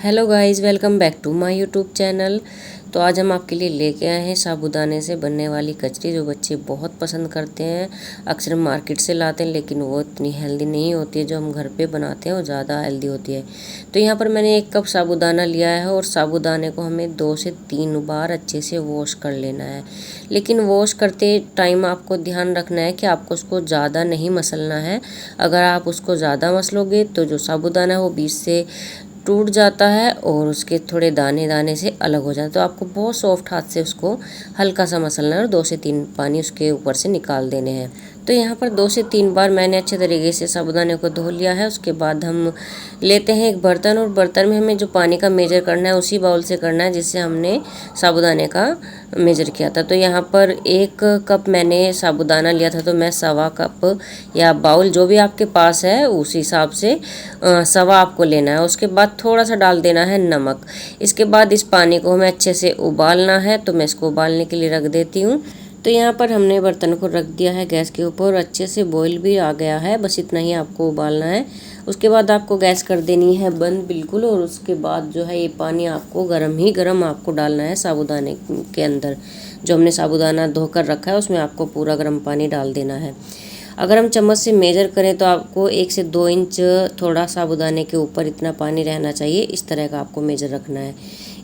Hello guys, welcome back to my YouTube channel. तो आज हम आपके लिए लेके आए हैं साबूदाने से बनने वाली कचरी, जो बच्चे बहुत पसंद करते हैं। अक्सर मार्केट से लाते हैं, लेकिन वो इतनी हेल्दी नहीं होती है। जो हम घर पे बनाते हैं वो ज़्यादा हेल्दी होती है। तो यहाँ पर मैंने 1 कप साबूदाना लिया है और साबूदाने को हमें 2 से 3 बार अच्छे से वॉश कर लेना है। लेकिन वॉश करते टाइम आपको ध्यान रखना है कि आपको उसको ज़्यादा नहीं मसलना है। अगर आप उसको ज़्यादा मसलोगे तो जो साबूदाना है वो बीच से टूट जाता है और उसके थोड़े दाने दाने से अलग हो जाते हैं। तो आपको बहुत सॉफ्ट हाथ से उसको हल्का सा मसलना है और 2 से 3 पानी उसके ऊपर से निकाल देने हैं। तो यहाँ पर 2 से 3 बार मैंने अच्छे तरीके से साबूदाने को धो लिया है। उसके बाद हम लेते हैं एक बर्तन, और बर्तन में हमें जो पानी का मेजर करना है उसी बाउल से करना है जिससे हमने साबूदाने का मेजर किया था। तो यहाँ पर 1 कप मैंने साबूदाना लिया था, तो मैं 1.25 कप या बाउल जो भी आपके पास है उस हिसाब से 1.25 आपको लेना है। उसके बाद थोड़ा सा डाल देना है नमक। इसके बाद इस पानी को हमें अच्छे से उबालना है, तो मैं इसको उबालने के लिए रख देती हूँ। तो यहाँ पर हमने बर्तन को रख दिया है गैस के ऊपर, अच्छे से बॉईल भी आ गया है। बस इतना ही आपको उबालना है। उसके बाद आपको गैस कर देनी है बंद बिल्कुल, और उसके बाद जो है ये पानी आपको गरम आपको डालना है साबूदाने के अंदर। जो हमने साबूदाना धोकर रखा है उसमें आपको पूरा गर्म पानी डाल देना है। अगर हम चम्मच से मेजर करें तो आपको 1 से 2 इंच थोड़ा साबूदाने के ऊपर इतना पानी रहना चाहिए। इस तरह का आपको मेजर रखना है।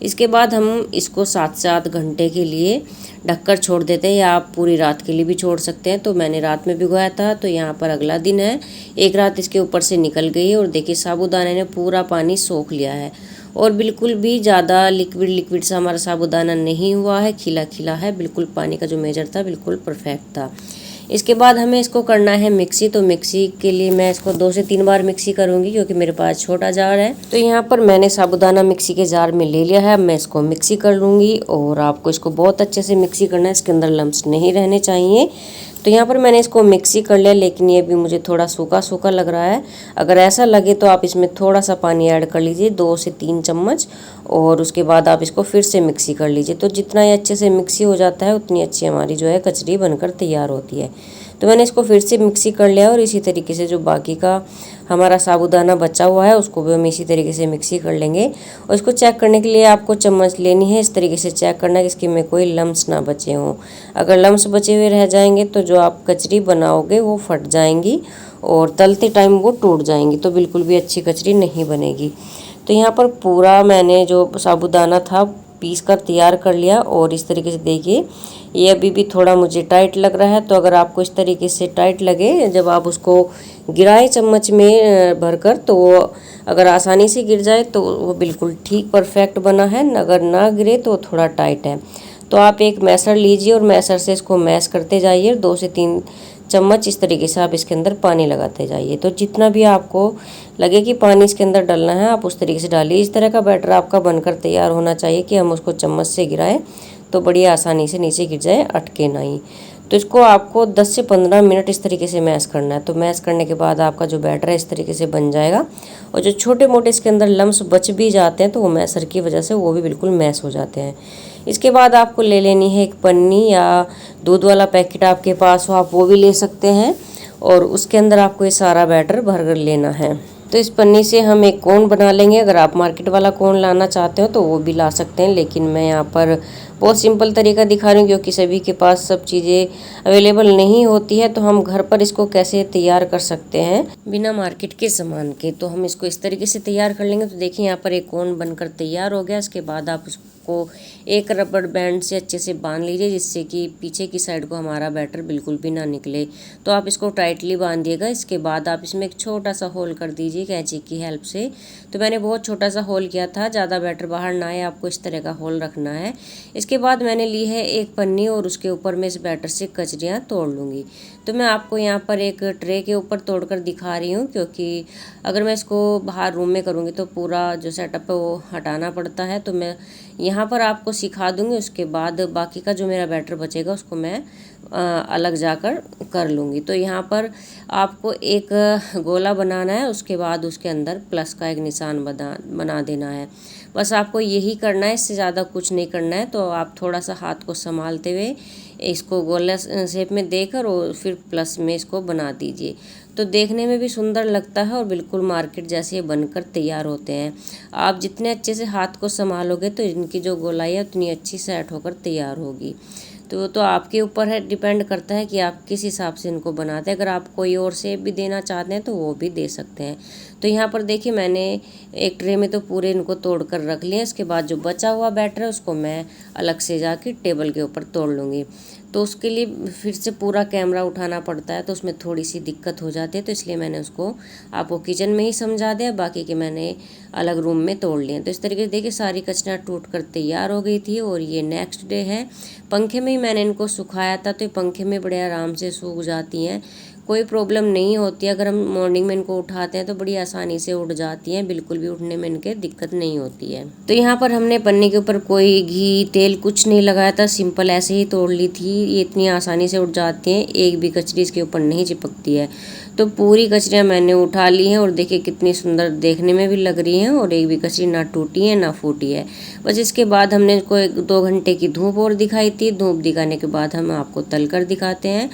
इसके बाद हम इसको 7 से 8 घंटे के लिए ढककर छोड़ देते हैं, या आप पूरी रात के लिए भी छोड़ सकते हैं। तो मैंने रात में भिगोया था, तो यहाँ पर अगला दिन है। 1 रात इसके ऊपर से निकल गई है और देखिए साबूदाने ने पूरा पानी सोख लिया है और बिल्कुल भी ज़्यादा लिक्विड सा हमारा साबूदाना नहीं हुआ है, खिला खिला है। बिल्कुल पानी का जो मेजर था बिल्कुल परफेक्ट था। इसके बाद हमें इसको करना है मिक्सी। तो मिक्सी के लिए मैं इसको 2 से 3 बार मिक्सी करूंगी, क्योंकि मेरे पास छोटा जार है। तो यहाँ पर मैंने साबूदाना मिक्सी के जार में ले लिया है। अब मैं इसको मिक्सी कर लूँगी, और आपको इसको बहुत अच्छे से मिक्सी करना है। इसके अंदर लम्स नहीं रहने चाहिए। तो यहाँ पर मैंने इसको मिक्सी कर लिया, लेकिन ये भी मुझे थोड़ा सूखा सूखा लग रहा है। अगर ऐसा लगे तो आप इसमें थोड़ा सा पानी ऐड कर लीजिए, 2 से 3 चम्मच, और उसके बाद आप इसको फिर से मिक्सी कर लीजिए। तो जितना ये अच्छे से मिक्सी हो जाता है उतनी अच्छी हमारी जो है कचरी बनकर तैयार होती है। तो मैंने इसको फिर से मिक्सी कर लिया, और इसी तरीके से जो बाकी का हमारा साबूदाना बचा हुआ है उसको भी हम इसी तरीके से मिक्सी कर लेंगे। और इसको चेक करने के लिए आपको चम्मच लेनी है। इस तरीके से चेक करना है कि इसके में कोई लम्स ना बचे हों। अगर लम्स बचे हुए रह जाएंगे तो जो आप कचरी बनाओगे वो फट जाएंगी और तलते टाइम वो टूट जाएंगी, तो बिल्कुल भी अच्छी कचरी नहीं बनेगी। तो यहाँ पर पूरा मैंने जो साबूदाना था पीस कर तैयार कर लिया, और इस तरीके से देखिए ये अभी भी थोड़ा मुझे टाइट लग रहा है। तो अगर आपको इस तरीके से टाइट लगे, जब आप उसको गिराए चम्मच में भरकर, तो वो अगर आसानी से गिर जाए तो वो बिल्कुल ठीक परफेक्ट बना है। अगर ना गिरे तो थोड़ा टाइट है। तो आप एक मैसर लीजिए और मैसर से इसको मैश करते जाइए। 2 से 3 चम्मच इस तरीके से आप इसके अंदर पानी लगाते जाइए। तो जितना भी आपको लगे कि पानी इसके अंदर डालना है, आप उस तरीके से डालिए। इस तरह का बैटर आपका बनकर तैयार होना चाहिए कि हम उसको चम्मच से गिराएं तो बड़ी आसानी से नीचे गिर जाए, अटके नहीं। तो इसको आपको 10 से 15 मिनट इस तरीके से मैश करना है। तो मैश करने के बाद आपका जो बैटर है इस तरीके से बन जाएगा, और जो छोटे मोटे इसके अंदर लम्स बच भी जाते हैं तो वो मैशर की वजह से वो भी बिल्कुल मैश हो जाते हैं। इसके बाद आपको ले लेनी है एक पन्नी, या दूध वाला पैकेट आपके पास हो आप वो भी ले सकते हैं, और उसके अंदर आपको ये सारा बैटर भर कर लेना है। तो इस पन्नी से हम एक कोन बना लेंगे। अगर आप मार्केट वाला कोन लाना चाहते हो तो वो भी ला सकते हैं, लेकिन मैं यहाँ पर बहुत सिंपल तरीका दिखा रही हूँ, क्योंकि सभी के पास सब चीज़ें अवेलेबल नहीं होती है। तो हम घर पर इसको कैसे तैयार कर सकते हैं बिना मार्केट के सामान के। तो हम इसको इस तरीके से तैयार कर लेंगे। तो देखिए यहाँ पर एक कोन बनकर तैयार हो गया। इसके बाद आप इसको एक रबड़ बैंड से अच्छे से बांध लीजिए, जिससे कि पीछे की साइड को हमारा बैटर बिल्कुल भी ना निकले। तो आप इसको टाइटली बांधिएगा। इसके बाद आप इसमें एक छोटा सा होल कर दीजिए कैंची की हेल्प से। तो मैंने बहुत छोटा सा होल किया था, ज़्यादा बैटर बाहर ना आए, आपको इस तरह का होल रखना है। इसके बाद मैंने ली है एक पन्नी, और उसके ऊपर मैं इस बैटर से कचरियाँ तोड़ लूँगी। तो मैं आपको यहाँ पर एक ट्रे के ऊपर तोड़कर दिखा रही हूँ, क्योंकि अगर मैं इसको बाहर रूम में करूँगी तो पूरा जो सेटअप है वो हटाना पड़ता है। तो मैं यहाँ पर आपको सिखा दूँगी, उसके बाद बाकी का जो मेरा बैटर बचेगा उसको मैं अलग जाकर कर लूँगी। तो यहाँ पर आपको एक गोला बनाना है, उसके बाद उसके अंदर प्लस का एक निशान बना देना है। बस आपको यही करना है, इससे ज़्यादा कुछ नहीं करना है। तो आप थोड़ा सा हाथ को संभालते हुए इसको गोला शेप में देकर और फिर प्लस में इसको बना दीजिए। तो देखने में भी सुंदर लगता है और बिल्कुल मार्केट जैसे ये बनकर तैयार होते हैं। आप जितने अच्छे से हाथ को संभालोगे तो इनकी जो गोलाई है उतनी अच्छी सेट होकर तैयार होगी। तो आपके ऊपर है, डिपेंड करता है कि आप किस हिसाब से इनको बनाते हैं। अगर आप कोई और शेप भी देना चाहते हैं तो वो भी दे सकते हैं। तो यहाँ पर देखिए मैंने एक ट्रे में तो पूरे इनको तोड़ कर रख लिए। इसके बाद जो बचा हुआ बैटर है उसको मैं अलग से जाके टेबल के ऊपर तोड़ लूँगी। तो उसके लिए फिर से पूरा कैमरा उठाना पड़ता है, तो उसमें थोड़ी सी दिक्कत हो जाती है, तो इसलिए मैंने उसको आपको किचन में ही समझा दिया, बाकी के मैंने अलग रूम में तोड़ लिए। तो इस तरीके से देखिए सारी कचरियाँ टूट कर तैयार हो गई थी। और ये नेक्स्ट डे है, पंखे में ही मैंने इनको सुखाया था, तो ये पंखे में बड़े आराम से सूख जाती हैं, कोई प्रॉब्लम नहीं होती है। अगर हम मॉर्निंग में इनको उठाते हैं तो बड़ी आसानी से उठ जाती हैं, बिल्कुल भी उठने में इनके दिक्कत नहीं होती है। तो यहाँ पर हमने पन्नी के ऊपर कोई घी तेल कुछ नहीं लगाया था, सिंपल ऐसे ही तोड़ ली थी। ये इतनी आसानी से उठ जाती हैं, एक भी कचरी इसके ऊपर नहीं चिपकती है। तो पूरी कचरियाँ मैंने उठा ली हैं और देखिए कितनी सुंदर देखने में भी लग रही हैं, और एक भी कचरी ना टूटी है ना फूटी है। बस इसके बाद हमने इसको 1-2 घंटे की धूप और दिखाई थी। धूप दिखाने के बाद हम आपको तल कर दिखाते हैं।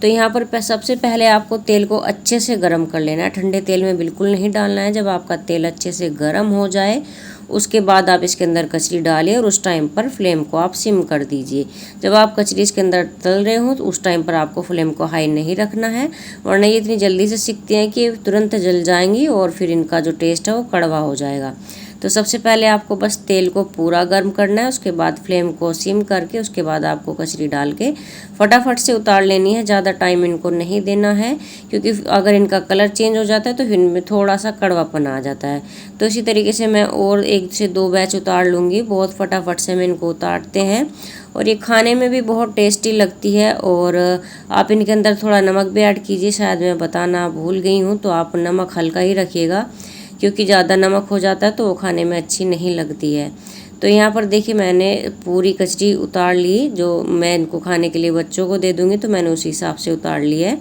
तो यहाँ पर सबसे पहले आपको तेल को अच्छे से गर्म कर लेना है, ठंडे तेल में बिल्कुल नहीं डालना है। जब आपका तेल अच्छे से गर्म हो जाए उसके बाद आप इसके अंदर कचरी डालिए और उस टाइम पर फ्लेम को आप सिम कर दीजिए। जब आप कचरी इसके अंदर तल रहे हो तो उस टाइम पर आपको फ्लेम को हाई नहीं रखना है, वरना ये इतनी जल्दी से सिकती हैं कि तुरंत जल जाएंगी और फिर इनका जो टेस्ट है वो कड़वा हो जाएगा। तो सबसे पहले आपको बस तेल को पूरा गर्म करना है, उसके बाद फ्लेम को सिम करके उसके बाद आपको कचरी डाल के फटाफट से उतार लेनी है। ज़्यादा टाइम इनको नहीं देना है, क्योंकि अगर इनका कलर चेंज हो जाता है तो फिर इनमें थोड़ा सा कड़वापन आ जाता है। तो इसी तरीके से मैं और 1 से 2 बैच उतार लूँगी, बहुत फटाफट से हम इनको उतारते हैं। और ये खाने में भी बहुत टेस्टी लगती है। और आप इनके अंदर थोड़ा नमक भी ऐड कीजिए, शायद मैं बताना भूल गई हूँ, तो आप नमक हल्का ही रखिएगा, क्योंकि ज़्यादा नमक हो जाता है तो वो खाने में अच्छी नहीं लगती है। तो यहाँ पर देखिए मैंने पूरी कचरी उतार ली, जो मैं इनको खाने के लिए बच्चों को दे दूँगी, तो मैंने उसी हिसाब से उतार ली है।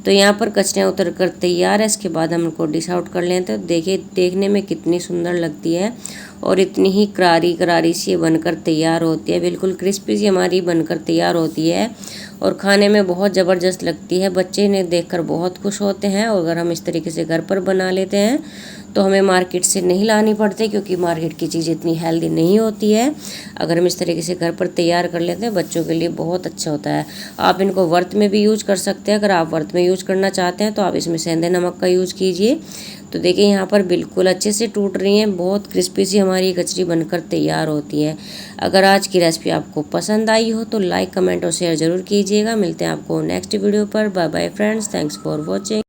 तो यहाँ पर कचरियाँ उतर कर तैयार है। इसके बाद हम इनको डिश आउट कर लेते हैं। तो देखिए देखने में कितनी सुंदर लगती है और इतनी ही करारी करारी सी बनकर तैयार होती है, बिल्कुल क्रिस्पी सी हमारी बनकर तैयार होती है और खाने में बहुत ज़बरदस्त लगती है। बच्चे इन्हें देखकर बहुत खुश होते हैं। और अगर हम इस तरीके से घर पर बना लेते हैं तो हमें मार्केट से नहीं लानी पड़ती, क्योंकि मार्केट की चीज़ इतनी हेल्दी नहीं होती है। अगर हम इस तरीके से घर पर तैयार कर लेते हैं बच्चों के लिए बहुत अच्छा होता है। आप इनको व्रत में भी यूज़ कर सकते हैं। अगर आप व्रत में यूज़ करना चाहते हैं तो आप इसमें सेंधे नमक का यूज़ कीजिए। तो देखिए यहाँ पर बिल्कुल अच्छे से टूट रही हैं, बहुत क्रिस्पी सी हमारी कचरी बनकर तैयार होती है। अगर आज की रेसिपी आपको पसंद आई हो तो लाइक कमेंट और शेयर ज़रूर कीजिएगा। मिलते हैं आपको नेक्स्ट वीडियो पर। Bye bye friends, thanks for watching.